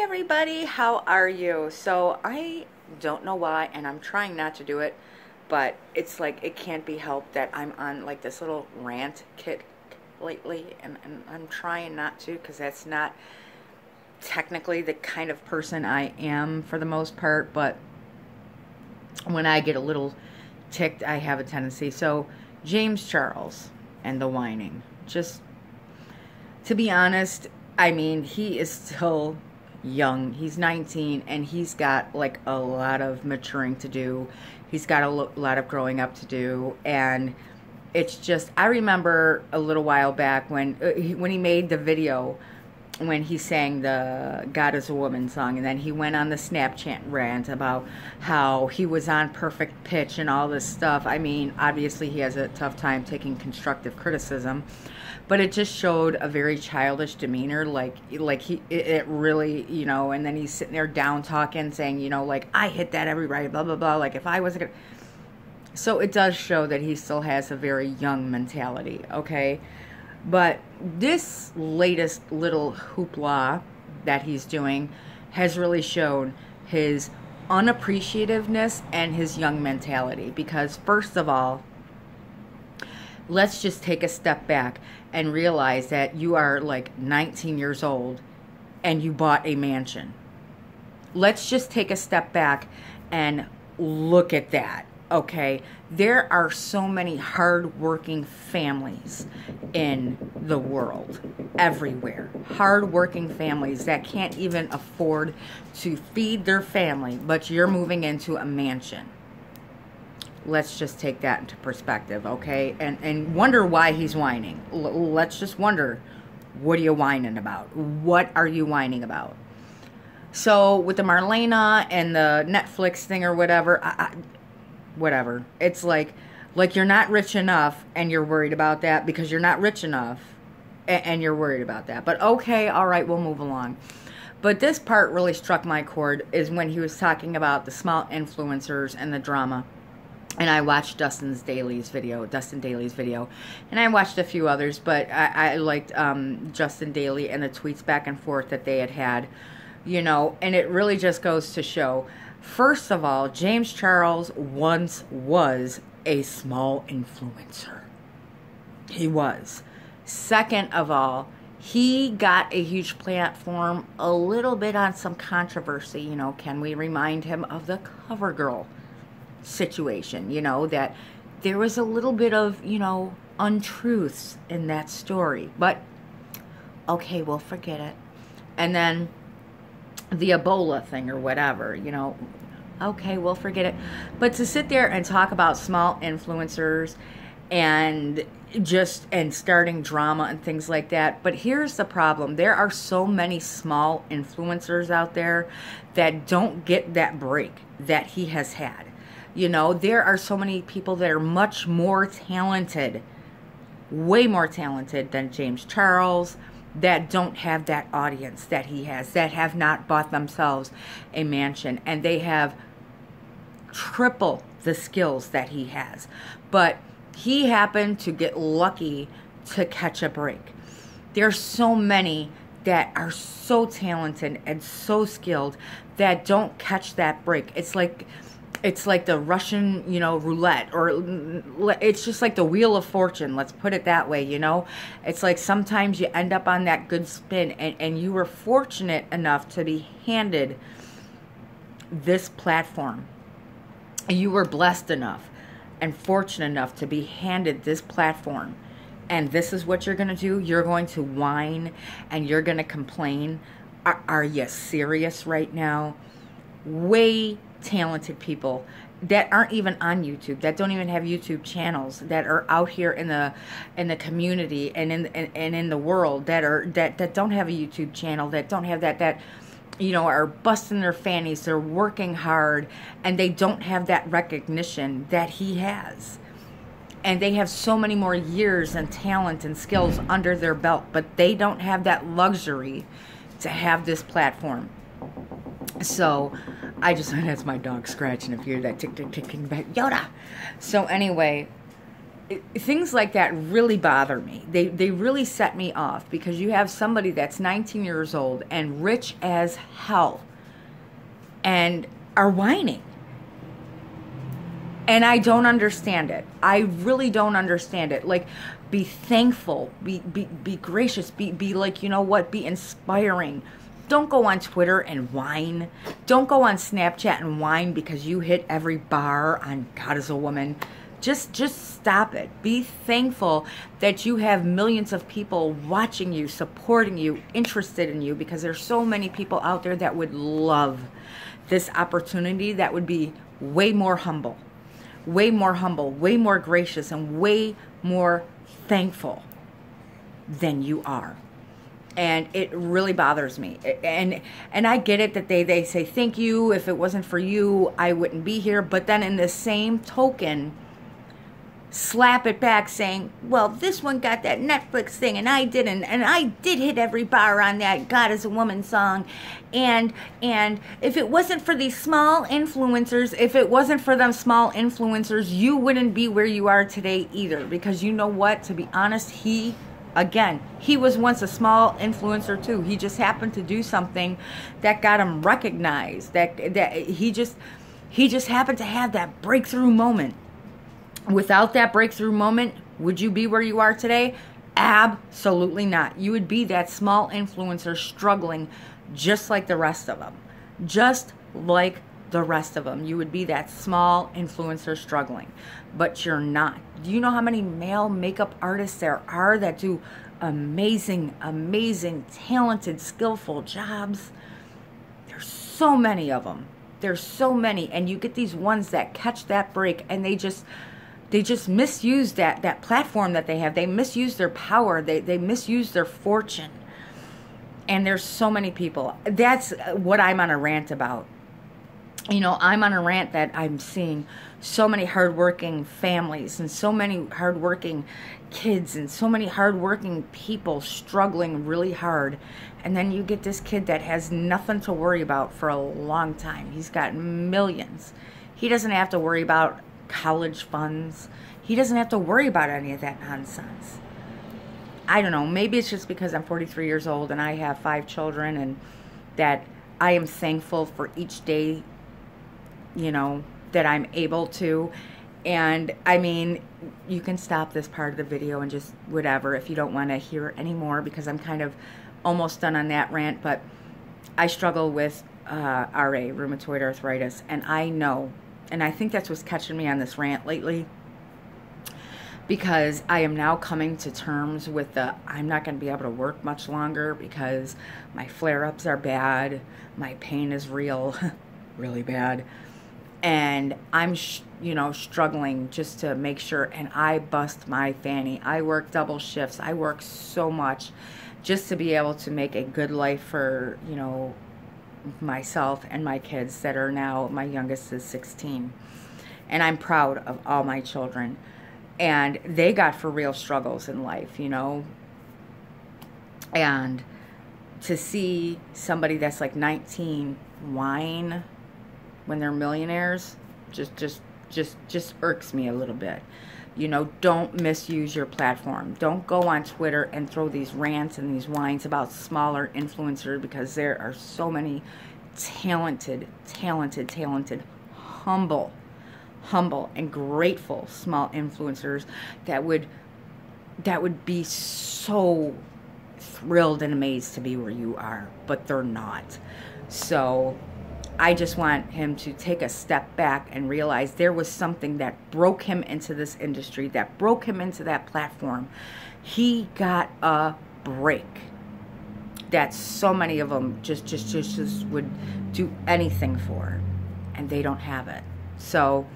everybody, how are you? So I don't know why, and I'm trying not to do it, but it's like it can't be helped that I'm on like this little rant kit lately, and I'm trying not to because that's not technically the kind of person I am for the most part, but when I get a little ticked, I have a tendency. So James Charles and the whining. Just to be honest, I mean, he is still young. He's 19 and he's got like a lot of maturing to do. He's got a lot of growing up to do, and it's just, I remember a little while back when he made the video when he sang the God is a Woman song, and then he went on the Snapchat rant about how he was on perfect pitch and all this stuff. I mean, obviously he has a tough time taking constructive criticism, but it just showed a very childish demeanor, like it really, you know, and then he's sitting there down talking, saying, you know, like, I hit that every right, blah, blah, blah, like if I was gonna... So it does show that he still has a very young mentality, okay? But this latest little hoopla that he's doing has really shown his unappreciativeness and his young mentality. Because first of all, let's just take a step back and realize that you are like 19 years old and you bought a mansion. Let's just take a step back and look at that. Okay, there are so many hard-working families in the world, everywhere. Hard-working families that can't even afford to feed their family, but you're moving into a mansion. Let's just take that into perspective, okay? And wonder why he's whining. Let's just wonder, what are you whining about? What are you whining about? So, with the Marlena and the Netflix thing or whatever, whatever. It's like you're not rich enough and you're worried about that because you're not rich enough and you're worried about that. But okay, all right, we'll move along. But this part really struck my chord is when he was talking about the small influencers and the drama. And I watched Dustin Daly's video, and I watched a few others, but I liked Justin Daly and the tweets back and forth that they had, you know, and it really just goes to show, first of all, James Charles once was a small influencer. He was. Second of all, he got a huge platform a little bit on some controversy. You know, can we remind him of the CoverGirl situation? You know, that there was a little bit of, you know, untruths in that story. But, okay, we'll forget it. And then the Ebola thing or whatever, you know, okay, we'll forget it. But to sit there and talk about small influencers and starting drama and things like that. But here's the problem. There are so many small influencers out there that don't get that break that he has had. You know, there are so many people that are much more talented, way more talented than James Charles, that don't have that audience that he has, that have not bought themselves a mansion, and they have triple the skills that he has. But he happened to get lucky to catch a break. There's so many that are so talented and so skilled that don't catch that break. It's like the Russian, you know, roulette, or it's just like the Wheel of Fortune. Let's put it that way, you know. It's like sometimes you end up on that good spin, and you were fortunate enough to be handed this platform. You were blessed enough and fortunate enough to be handed this platform. And this is what you're going to do? You're going to whine and you're going to complain? Are you serious right now? Way talented people that aren't even on YouTube, that don't even have YouTube channels, that are out here in the community and in the world, that don't have a YouTube channel, that don't have that you know, are busting their fannies, they're working hard, and they don't have that recognition that he has. And they have so many more years and talent and skills under their belt, but they don't have that luxury to have this platform. So, I just, that's my dog scratching, if you hear that tick, tick, ticking back, Yoda. So anyway, things like that really bother me. They really set me off, because you have somebody that's 19 years old and rich as hell and are whining. And I don't understand it. I really don't understand it. Like, be thankful, be gracious, be like, you know what, be inspiring. Don't go on Twitter and whine. Don't go on Snapchat and whine because you hit every bar on God Is a Woman. Just stop it. Be thankful that you have millions of people watching you, supporting you, interested in you, because there's so many people out there that would love this opportunity, that would be way more humble, way more gracious, and way more thankful than you are. And it really bothers me. And I get it that they say thank you. If it wasn't for you, I wouldn't be here. But then in the same token, slap it back saying, well, this one got that Netflix thing and I didn't, and I did hit every bar on that God Is a Woman song, and if it wasn't for these small influencers, you wouldn't be where you are today either. Because you know what, to be honest, he was once a small influencer too. He just happened to do something that got him recognized, that he just happened to have that breakthrough moment. Without that breakthrough moment, would you be where you are today? Absolutely not. You would be that small influencer struggling just like the rest of them. Just like the rest of them. You would be that small influencer struggling. But you're not. Do you know how many male makeup artists there are that do amazing, talented, skillful jobs? There's so many of them. There's so many. And you get these ones that catch that break and they just misuse that platform that they have. They misuse their power. They misuse their fortune. And there's so many people. That's what I'm on a rant about. You know, I'm on a rant that I'm seeing so many hardworking families and so many hardworking kids and so many hardworking people struggling really hard. And then you get this kid that has nothing to worry about for a long time. He's got millions. He doesn't have to worry about college funds. He doesn't have to worry about any of that nonsense. I don't know. Maybe it's just because I'm 43 years old and I have 5 children, and that I am thankful for each day, you know, that I'm able to. And I mean, you can stop this part of the video and just whatever if you don't want to hear anymore, because I'm kind of almost done on that rant. But I struggle with RA, rheumatoid arthritis, and I know, and I think that's what's catching me on this rant lately, because I am now coming to terms with I'm not going to be able to work much longer because my flare-ups are bad, my pain is real, really bad, and I'm struggling just to make sure, and I bust my fanny. I work double shifts. I work so much just to be able to make a good life for, you know, myself and my kids that are now, my youngest is 16, and I'm proud of all my children, and they got for real struggles in life, you know. And to see somebody that's like 19 whine when they're millionaires just irks me a little bit. You know, don't misuse your platform. Don't go on Twitter and throw these rants and these whines about smaller influencers, because there are so many talented, humble and grateful small influencers that would be so thrilled and amazed to be where you are, but they're not. So I just want him to take a step back and realize there was something that broke him into this industry, that broke him into that platform. He got a break that so many of them just would do anything for, and they don't have it. So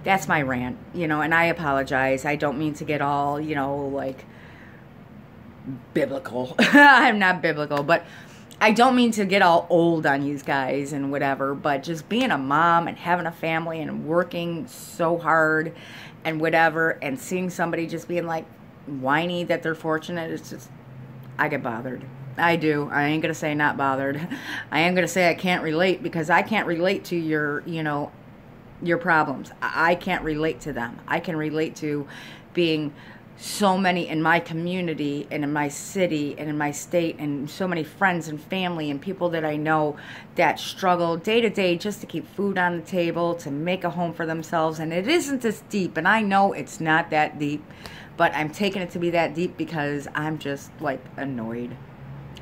that's my rant, you know, and I apologize. I don't mean to get all, you know, like biblical. I'm not biblical, but I don't mean to get all old on you guys and whatever, but just being a mom and having a family and working so hard and whatever, and seeing somebody just being like whiny that they're fortunate, it's just, I get bothered. I do. I ain't going to say not bothered. I am going to say I can't relate, because I can't relate to your, you know, your problems. I can't relate to them. I can relate to being so many in my community and in my city and in my state, and so many friends and family and people that I know that struggle day to day just to keep food on the table, to make a home for themselves. And it isn't this deep, and I know it's not that deep, but I'm taking it to be that deep because I'm just like annoyed.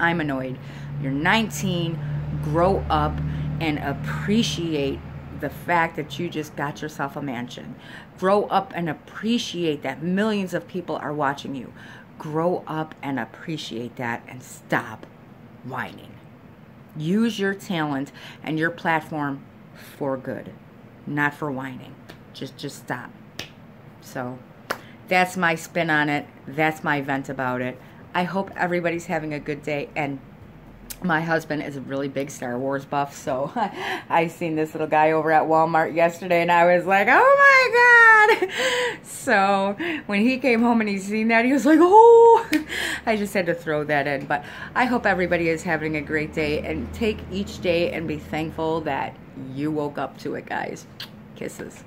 I'm annoyed. You're 19, grow up and appreciate the fact that you just got yourself a mansion. Grow up and appreciate that millions of people are watching you. Grow up and appreciate that, and stop whining. Use your talent and your platform for good, not for whining. Just stop. So that's my spin on it. That's my vent about it. I hope everybody's having a good day. And my husband is a really big Star Wars buff, so I seen this little guy over at Walmart yesterday, and I was like, oh my God. So when he came home and he seen that, he was like, oh. I just had to throw that in. But I hope everybody is having a great day, and take each day and be thankful that you woke up to it, guys. Kisses.